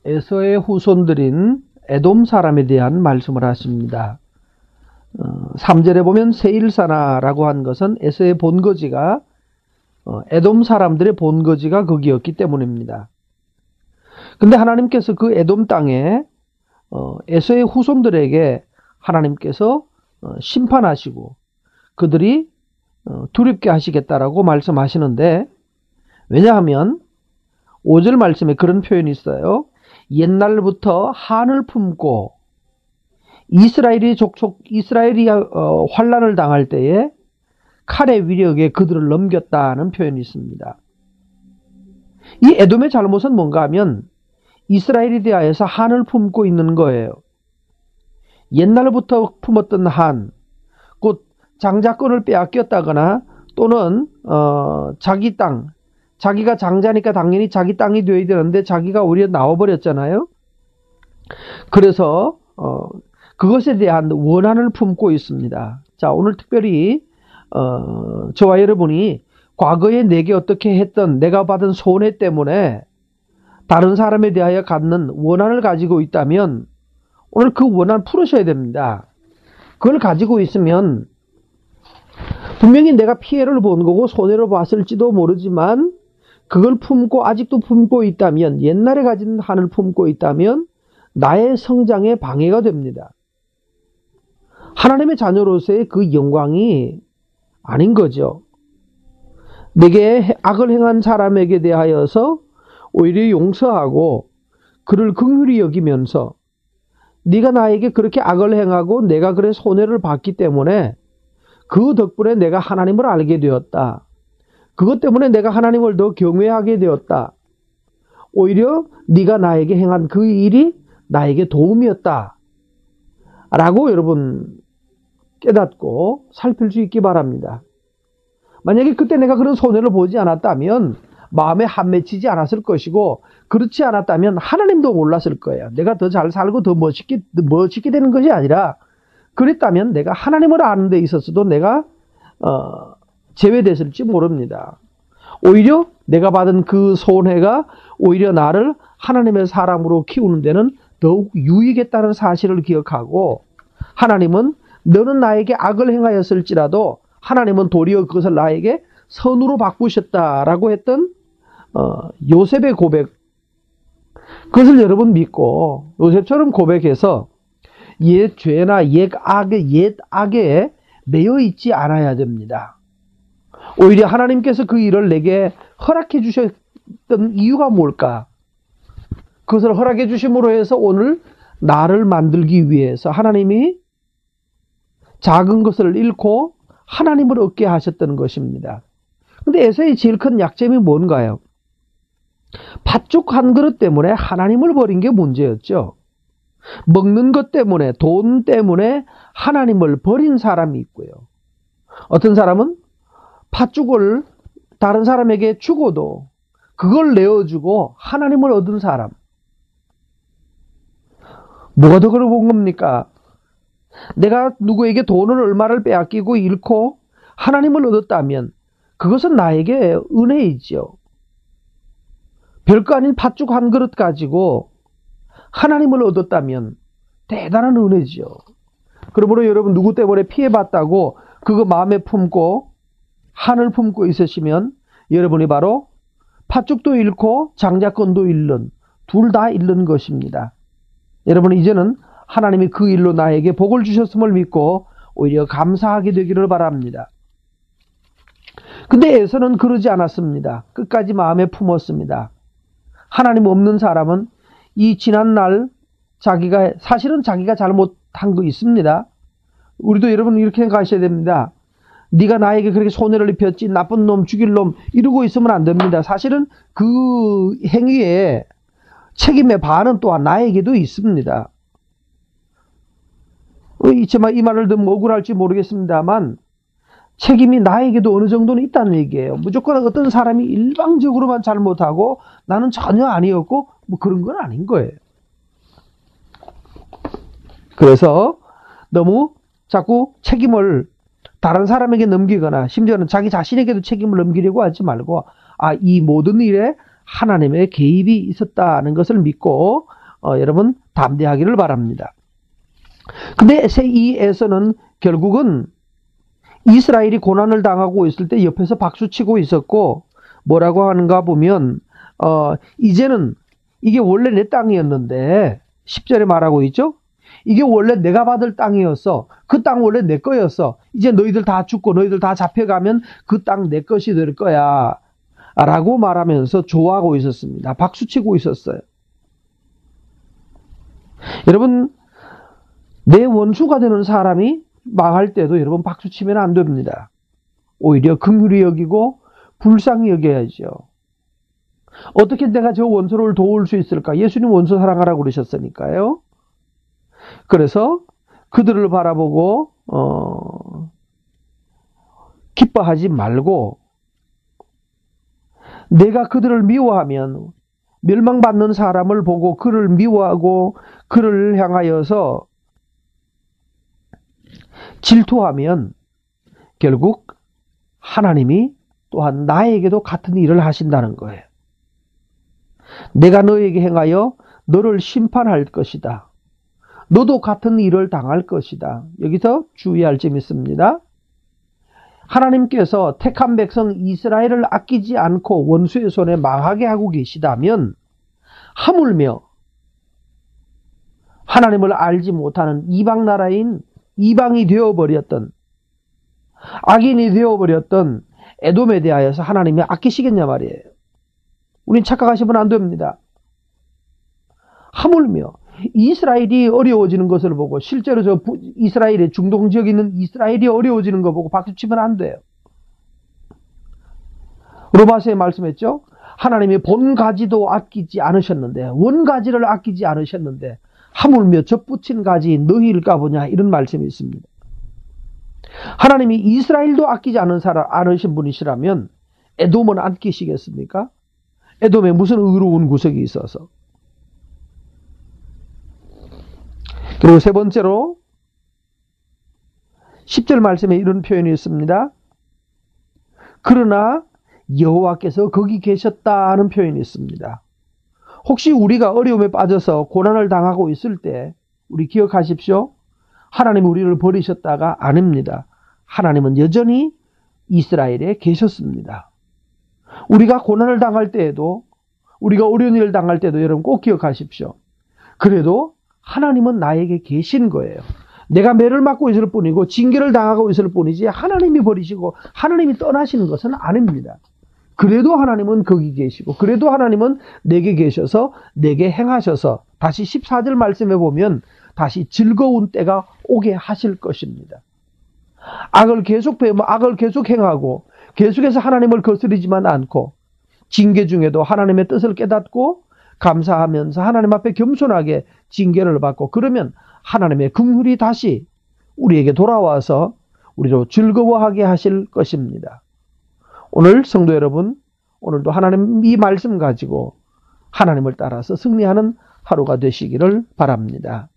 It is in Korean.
에서의 후손들인 에돔 사람에 대한 말씀을 하십니다. 3절에 보면 세일사나라고 한 것은 에서의 본거지가 에돔 사람들의 본거지가 거기였기 때문입니다. 근데 하나님께서 그 에돔 땅에 에서의 후손들에게 하나님께서 심판하시고 그들이 두렵게 하시겠다라고 말씀하시는데, 왜냐하면 5절 말씀에 그런 표현이 있어요. 옛날부터 한을 품고 이스라엘이 환난을 당할 때에 칼의 위력에 그들을 넘겼다는 표현이 있습니다. 이 에돔의 잘못은 뭔가 하면 이스라엘에 대하여서 한을 품고 있는 거예요. 옛날부터 품었던 한, 곧 장자권을 빼앗겼다거나 또는 자기 땅, 자기가 장자니까 당연히 자기 땅이 되어야 되는데 자기가 오히려 나와버렸잖아요. 그래서 그것에 대한 원한을 품고 있습니다. 자, 오늘 특별히 저와 여러분이 과거에 내게 어떻게 했던 내가 받은 손해 때문에 다른 사람에 대하여 갖는 원한을 가지고 있다면 오늘 그 원한 풀으셔야 됩니다. 그걸 가지고 있으면 분명히 내가 피해를 본 거고 손해를 봤을지도 모르지만 그걸 품고 아직도 품고 있다면, 옛날에 가진 한을 품고 있다면 나의 성장에 방해가 됩니다. 하나님의 자녀로서의 그 영광이 아닌 거죠. 내게 악을 행한 사람에게 대하여서 오히려 용서하고 그를 긍휼히 여기면서 네가 나에게 그렇게 악을 행하고 내가 그래 손해를 봤기 때문에 그 덕분에 내가 하나님을 알게 되었다. 그것 때문에 내가 하나님을 더 경외하게 되었다. 오히려 네가 나에게 행한 그 일이 나에게 도움이었다. 라고 여러분 깨닫고 살필 수 있기 바랍니다. 만약에 그때 내가 그런 손해를 보지 않았다면 마음에 한 맺히지 않았을 것이고, 그렇지 않았다면 하나님도 몰랐을 거예요. 내가 더 잘 살고 더 멋있게 되는 것이 아니라, 그랬다면 내가 하나님을 아는 데 있어서도 내가 제외됐을지 모릅니다. 오히려 내가 받은 그 손해가 오히려 나를 하나님의 사람으로 키우는 데는 더욱 유익했다는 사실을 기억하고, 하나님은 너는 나에게 악을 행하였을지라도 하나님은 도리어 그것을 나에게 선으로 바꾸셨다라고 했던 요셉의 고백, 그것을 여러분 믿고 요셉처럼 고백해서 옛 죄나 옛 악에 매여 있지 않아야 됩니다. 오히려 하나님께서 그 일을 내게 허락해 주셨던 이유가 뭘까? 그것을 허락해 주심으로 해서 오늘 나를 만들기 위해서 하나님이 작은 것을 잃고 하나님을 얻게 하셨던 것입니다. 근데 에서의 제일 큰 약점이 뭔가요? 팥죽 한 그릇 때문에 하나님을 버린 게 문제였죠. 먹는 것 때문에, 돈 때문에 하나님을 버린 사람이 있고요. 어떤 사람은 팥죽을 다른 사람에게 주고도 그걸 내어주고 하나님을 얻은 사람. 뭐가 더 그런 겁니까? 내가 누구에게 돈을 얼마를 빼앗기고 잃고 하나님을 얻었다면 그것은 나에게 은혜이죠. 별거 아닌 팥죽 한 그릇 가지고 하나님을 얻었다면 대단한 은혜죠. 그러므로 여러분 누구 때문에 피해봤다고 그거 마음에 품고 한을 품고 있으시면 여러분이 바로 팥죽도 잃고 장자권도 잃는, 둘 다 잃는 것입니다. 여러분 이제는 하나님이 그 일로 나에게 복을 주셨음을 믿고 오히려 감사하게 되기를 바랍니다. 근데 에서는 그러지 않았습니다. 끝까지 마음에 품었습니다. 하나님 없는 사람은 이 지난날 사실은 자기가 잘못한 거 있습니다. 우리도 여러분 이렇게 가셔야 됩니다. 네가 나에게 그렇게 손해를 입혔지, 나쁜 놈, 죽일 놈 이러고 있으면 안 됩니다. 사실은 그 행위에 책임의 반은 또한 나에게도 있습니다. 이 말을 듣면 억울할지 모르겠습니다만 책임이 나에게도 어느 정도는 있다는 얘기예요. 무조건 어떤 사람이 일방적으로만 잘못하고 나는 전혀 아니었고 뭐 그런 건 아닌 거예요. 그래서 너무 자꾸 책임을 다른 사람에게 넘기거나 심지어는 자기 자신에게도 책임을 넘기려고 하지 말고, 이 모든 일에 하나님의 개입이 있었다는 것을 믿고 여러분 담대하기를 바랍니다. 근데 이 에서는 결국은 이스라엘이 고난을 당하고 있을 때 옆에서 박수치고 있었고 뭐라고 하는가 보면 이제는 이게 원래 내 땅이었는데 10절에 말하고 있죠. 이게 원래 내가 받을 땅이었어. 그 땅 원래 내 거였어. 이제 너희들 다 죽고 너희들 다 잡혀가면 그 땅 내 것이 될 거야. 라고 말하면서 좋아하고 있었습니다. 박수치고 있었어요. 여러분, 내 원수가 되는 사람이 망할 때도 여러분 박수치면 안 됩니다. 오히려 긍휼히 여기고 불쌍히 여겨야죠. 어떻게 내가 저 원수를 도울 수 있을까? 예수님 원수 사랑하라고 그러셨으니까요. 그래서 그들을 바라보고 기뻐하지 말고 내가 그들을 미워하면 멸망받는 사람을 보고 그를 미워하고 그를 향하여서 질투하면 결국 하나님이 또한 나에게도 같은 일을 하신다는 거예요. 내가 너에게 행하여 너를 심판할 것이다. 너도 같은 일을 당할 것이다. 여기서 주의할 점이 있습니다. 하나님께서 택한 백성 이스라엘을 아끼지 않고 원수의 손에 망하게 하고 계시다면 하물며 하나님을 알지 못하는 이방 나라인 이방이 되어버렸던 악인이 되어버렸던 에돔에 대하여서 하나님이 아끼시겠냐 말이에요. 우린 착각하시면 안 됩니다. 하물며 이스라엘이 어려워지는 것을 보고 실제로 저 이스라엘의 중동 지역에 있는 이스라엘이 어려워지는 거 보고 박수치면 안 돼요. 로마서에 말씀했죠. 하나님이 본 가지도 아끼지 않으셨는데 원가지를 아끼지 않으셨는데 하물며 젖붙인 가지 너희일까 보냐 이런 말씀이 있습니다. 하나님이 이스라엘도 아끼지 않으신 분이시라면 에돔은 아끼시겠습니까? 에돔에 무슨 의로운 구석이 있어서. 그리고 세 번째로 10절 말씀에 이런 표현이 있습니다. 그러나 여호와께서 거기 계셨다는 표현이 있습니다. 혹시 우리가 어려움에 빠져서 고난을 당하고 있을 때 우리 기억하십시오. 하나님이 우리를 버리셨다가 아닙니다. 하나님은 여전히 이스라엘에 계셨습니다. 우리가 고난을 당할 때에도 우리가 어려운 일을 당할 때도 여러분 꼭 기억하십시오. 그래도 하나님은 나에게 계신 거예요. 내가 매를 맞고 있을 뿐이고 징계를 당하고 있을 뿐이지 하나님이 버리시고 하나님이 떠나시는 것은 아닙니다. 그래도 하나님은 거기 계시고 그래도 하나님은 내게 계셔서 내게 행하셔서 다시 14절 말씀해 보면 다시 즐거운 때가 오게 하실 것입니다. 악을 계속 배우면 악을 계속 행하고 계속해서 하나님을 거스르지만 않고 징계 중에도 하나님의 뜻을 깨닫고 감사하면서 하나님 앞에 겸손하게 징계를 받고 그러면 하나님의 긍휼이 다시 우리에게 돌아와서 우리로 즐거워하게 하실 것입니다. 오늘 성도 여러분, 오늘도 하나님 이 말씀 가지고 하나님을 따라서 승리하는 하루가 되시기를 바랍니다.